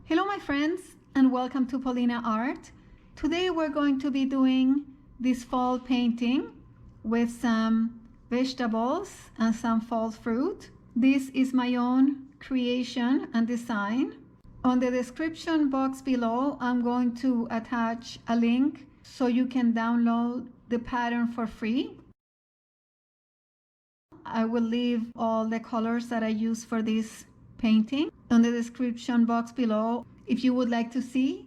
Hello my friends, and welcome to Paulina Art. Today we're going to be doing this fall painting with some vegetables and some fall fruit. This is my own creation and design. On the description box below, I'm going to attach a link so you can download the pattern for free. I will leave all the colors that I use for this painting on the description box below. If you would like to see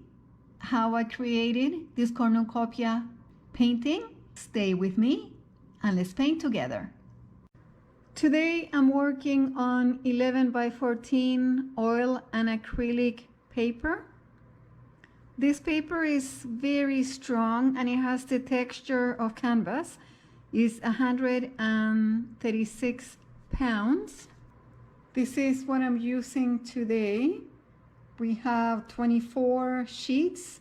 how I created this Cornucopia painting, stay with me and let's paint together. Today I'm working on 11 by 14 oil and acrylic paper. This paper is very strong and it has the texture of canvas. It's 136 pounds. This is what I'm using today. We have 24 sheets,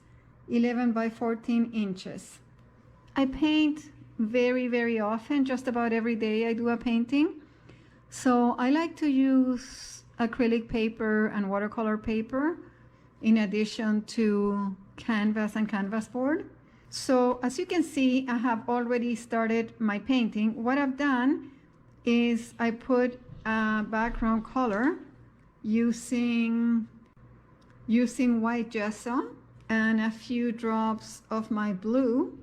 11 by 14 inches. I paint very often, just about every day I do a painting. So I like to use acrylic paper and watercolor paper in addition to canvas and canvas board. So as you can see, I have already started my painting. What I've done is I put a background color using white gesso and a few drops of my blue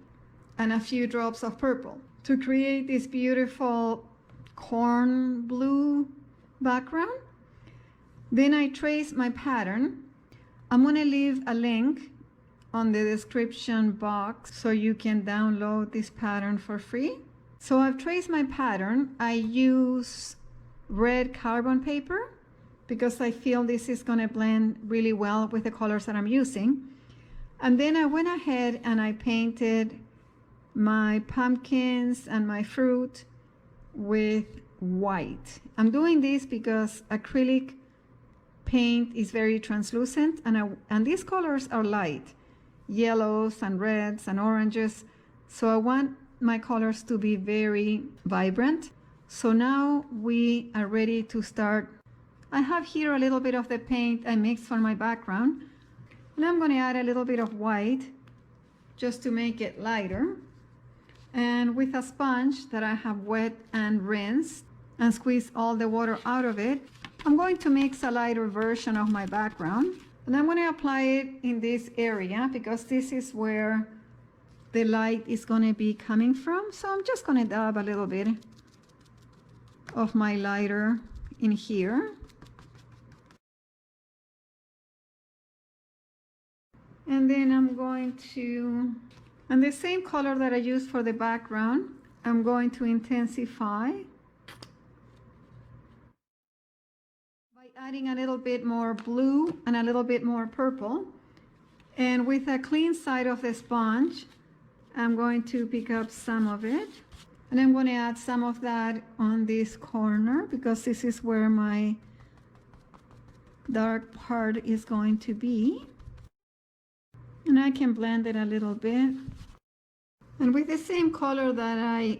and a few drops of purple to create this beautiful corn blue background. Then I trace my pattern. I'm going to leave a link on the description box so you can download this pattern for free. So I've traced my pattern. I use red carbon paper because I feel this is going to blend really well with the colors that I'm using. And then I went ahead and I painted my pumpkins and my fruit with white. I'm doing this because acrylic paint is very translucent and these colors are light, yellows and reds and oranges. So I want my colors to be very vibrant. So now we are ready to start. I have here a little bit of the paint I mixed for my background, and I'm going to add a little bit of white just to make it lighter. And with a sponge that I have wet and rinsed and squeezed all the water out of it, I'm going to mix a lighter version of my background, and I'm going to apply it in this area because this is where the light is going to be coming from. So I'm just going to dab a little bit of my lighter in here. And then I'm going to, and the same color that I used for the background, I'm going to intensify by adding a little bit more blue and a little bit more purple. And with a clean side of the sponge, I'm going to pick up some of it. And I'm going to add some of that on this corner because this is where my dark part is going to be. And I can blend it a little bit. And with the same color that I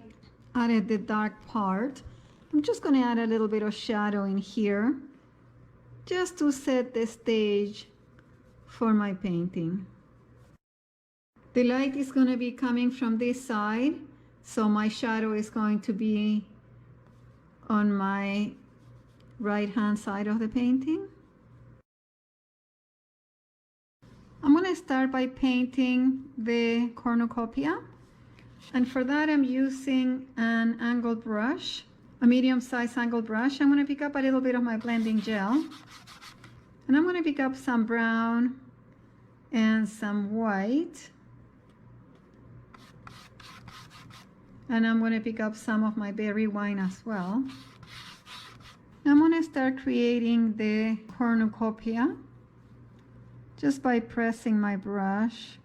added the dark part, I'm just going to add a little bit of shadow in here just to set the stage for my painting. The light is going to be coming from this side, so my shadow is going to be on my right hand side of the painting. I'm going to start by painting the Cornucopia, and for that I'm using an angled brush, a medium-sized angled brush. I'm going to pick up a little bit of my blending gel, and I'm going to pick up some brown and some white, and I'm going to pick up some of my berry wine as well. I'm going to start creating the Cornucopia just by pressing my brush.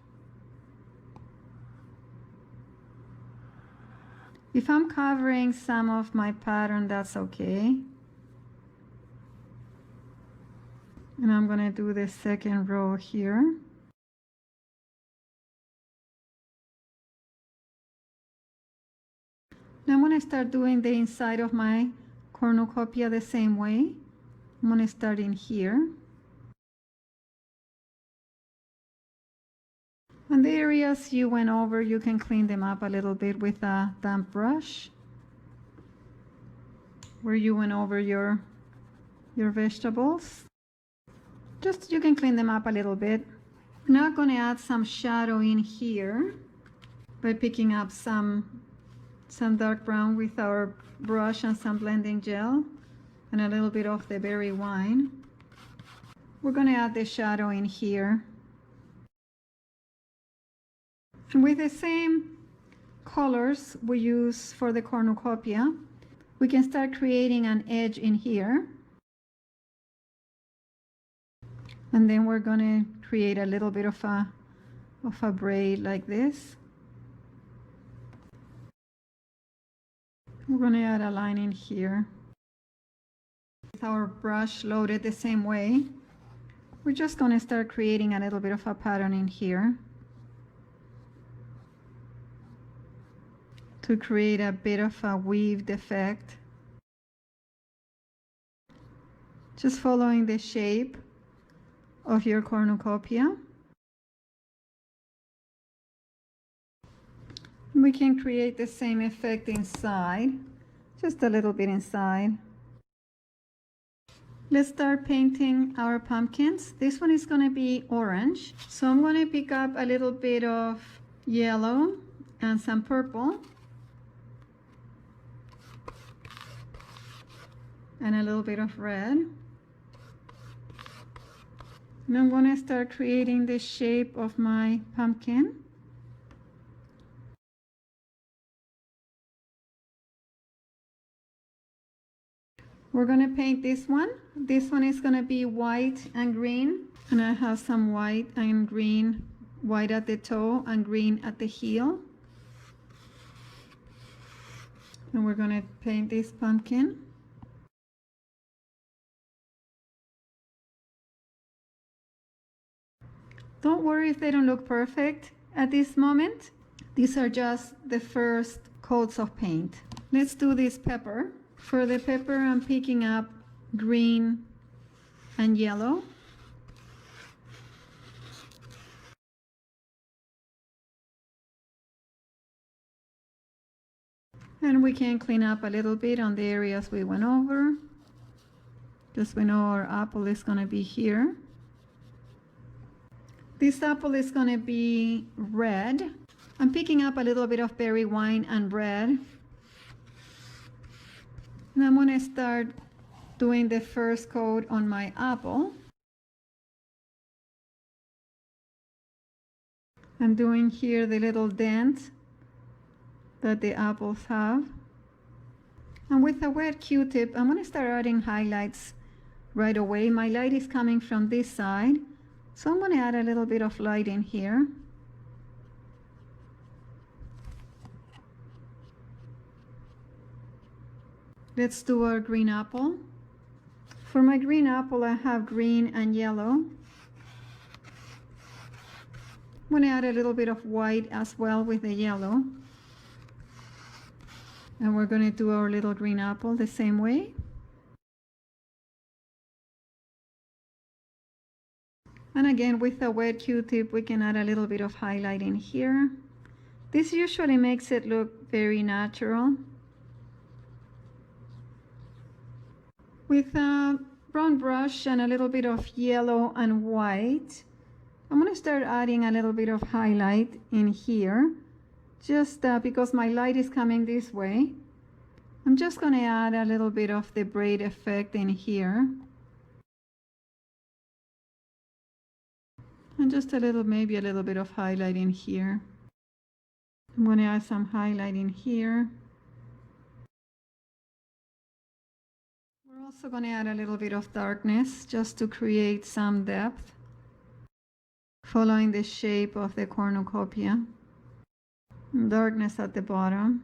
If I'm covering some of my pattern, that's okay. And I'm going to do the second row here. Now I'm going to start doing the inside of my Cornucopia the same way. I'm going to start in here. And the areas you went over, you can clean them up a little bit with a damp brush. Where you went over your vegetables. Just, you can clean them up a little bit. I'm now going to add some shadow in here by picking up some dark brown with our brush and some blending gel and a little bit of the berry wine. We're going to add the shadow in here. And with the same colors we use for the Cornucopia, we can start creating an edge in here. And then we're going to create a little bit of a braid like this. We're going to add a line in here. With our brush loaded the same way, we're just going to start creating a little bit of a pattern in here to create a bit of a weaved effect. Just following the shape of your Cornucopia. We can create the same effect inside, just a little bit inside. Let's start painting our pumpkins. This one is going to be orange. So I'm going to pick up a little bit of yellow and some purple. And a little bit of red. And I'm going to start creating the shape of my pumpkin. We're going to paint this one. This one is going to be white and green. And I have some white and green, white at the toe and green at the heel. And we're going to paint this pumpkin. Don't worry if they don't look perfect at this moment. These are just the first coats of paint. Let's do this pepper. For the pepper, I'm picking up green and yellow. And we can clean up a little bit on the areas we went over. Just we know our apple is going to be here. This apple is going to be red. I'm picking up a little bit of berry wine and red. And I'm going to start doing the first coat on my apple. I'm doing here the little dent that the apples have. And with a wet Q-tip, I'm going to start adding highlights right away. My light is coming from this side. So I'm going to add a little bit of light in here. Let's do our green apple. For my green apple, I have green and yellow. I'm going to add a little bit of white as well with the yellow. And we're going to do our little green apple the same way. And again, with a wet Q-tip, we can add a little bit of highlight in here. This usually makes it look very natural. With a brown brush and a little bit of yellow and white, I'm going to start adding a little bit of highlight in here. Just because my light is coming this way, I'm just going to add a little bit of the braid effect in here. And just a little, maybe a little bit of highlight in here. I'm going to add some highlight in here. We're also going to add a little bit of darkness just to create some depth, following the shape of the Cornucopia. Darkness at the bottom.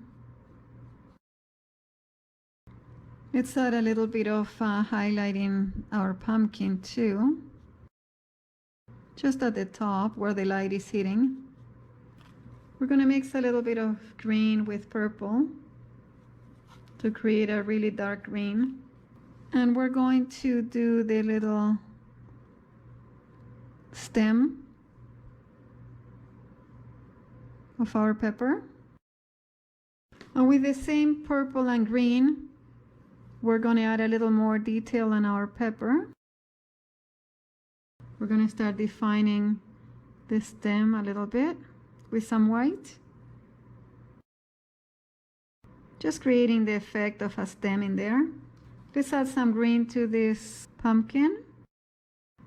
Let's add a little bit of highlight in our pumpkin too. Just at the top where the light is hitting. We're going to mix a little bit of green with purple to create a really dark green. And we're going to do the little stem. of our pepper. And with the same purple and green, we're going to add a little more detail on our pepper. We're going to start defining the stem a little bit with some white. Just creating the effect of a stem in there. Let's add some green to this pumpkin.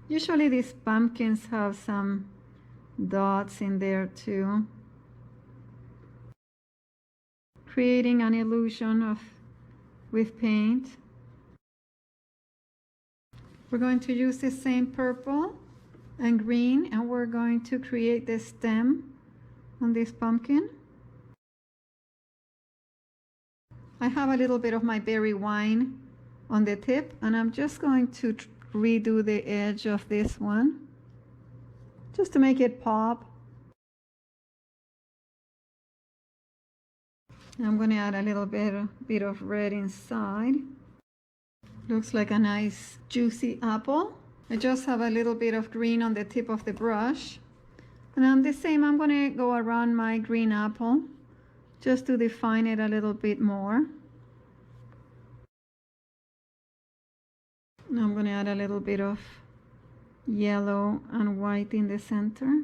Usually these pumpkins have some dots in there too, creating an illusion with paint. We're going to use the same purple and green, and we're going to create the stem on this pumpkin. I have a little bit of my berry wine on the tip, and I'm just going to redo the edge of this one just to make it pop. I'm going to add a little bit of red inside. Looks like a nice juicy apple. I just have a little bit of green on the tip of the brush, and I'm the same. I'm going to go around my green apple just to define it a little bit more. Now I'm going to add a little bit of yellow and white in the center.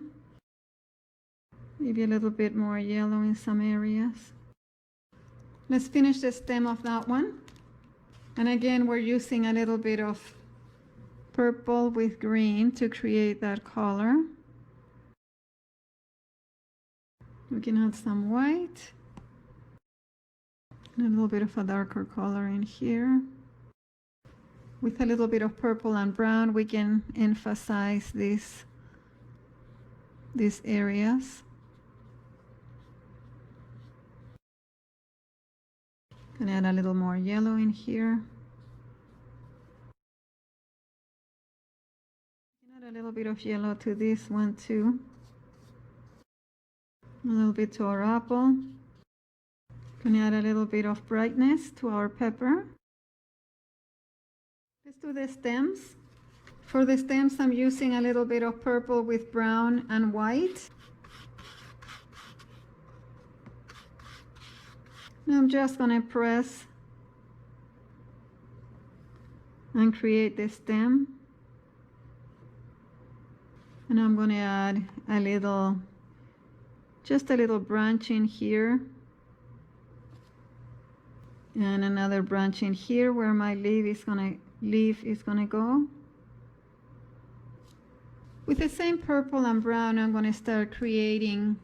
Maybe a little bit more yellow in some areas. Let's finish the stem of that one. And again, we're using a little bit of purple with green to create that color. We can add some white and a little bit of a darker color in here. With a little bit of purple and brown, we can emphasize these areas. Gonna add a little more yellow in here. Add a little bit of yellow to this one too. A little bit to our apple. Gonna add a little bit of brightness to our pepper. Let's do the stems. For the stems, I'm using a little bit of purple with brown and white. Now I'm just going to press and create the stem. And I'm going to add just a little branch in here. And another branch in here where my leaf is going to go. With the same purple and brown, I'm going to start creating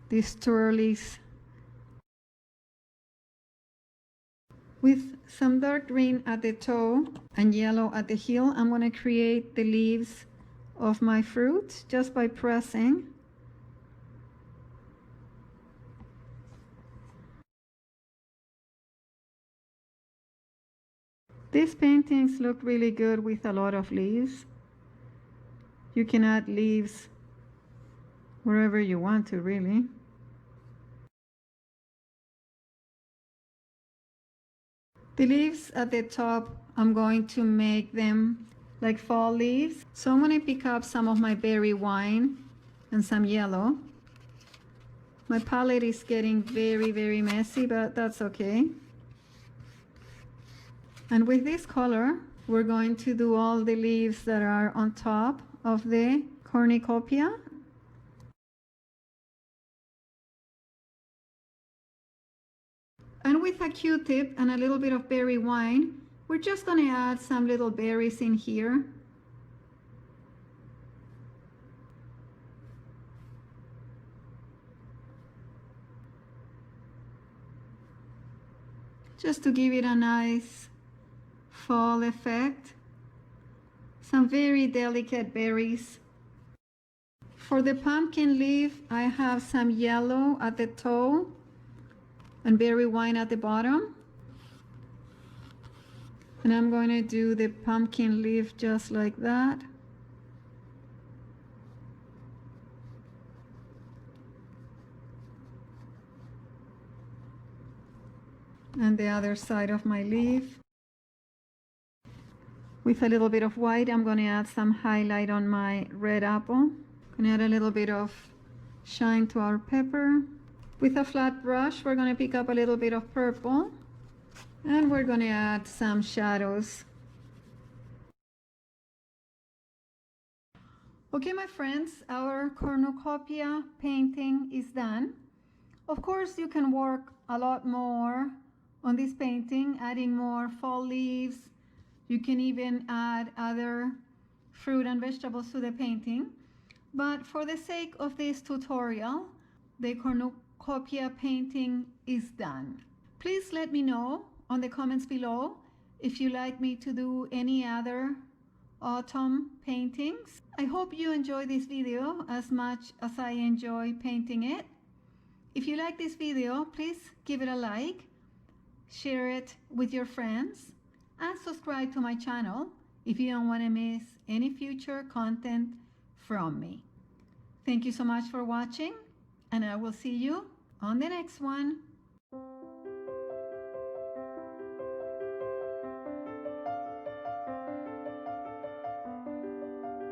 these twirlies. With some dark green at the toe and yellow at the heel, I'm going to create the leaves of my fruit just by pressing. These paintings look really good with a lot of leaves. You can add leaves wherever you want to, really. The leaves at the top, I'm going to make them like fall leaves. So I'm going to pick up some of my berry wine and some yellow. My palette is getting very, very messy, but that's okay. And with this color, we're going to do all the leaves that are on top of the Cornucopia. And with a Q-tip and a little bit of berry wine, we're just going to add some little berries in here. Just to give it a nice fall effect. Some very delicate berries. For the pumpkin leaf, I have some yellow at the toe and berry wine at the bottom. And I'm going to do the pumpkin leaf just like that. And the other side of my leaf. With a little bit of white, I'm going to add some highlight on my red apple. I'm going to add a little bit of shine to our pepper. With a flat brush, we're going to pick up a little bit of purple, and we're going to add some shadows. Okay, my friends, our cornucopia painting is done. Of course, you can work a lot more on this painting, adding more fall leaves. You can even add other fruit and vegetables to the painting. But for the sake of this tutorial, the cornucopia painting is done. Please let me know on the comments below if you like me to do any other autumn paintings. I hope you enjoy this video as much as I enjoy painting it. If you like this video, please give it a like, share it with your friends, and subscribe to my channel if you don't want to miss any future content from me. Thank you so much for watching, and I will see you on the next one.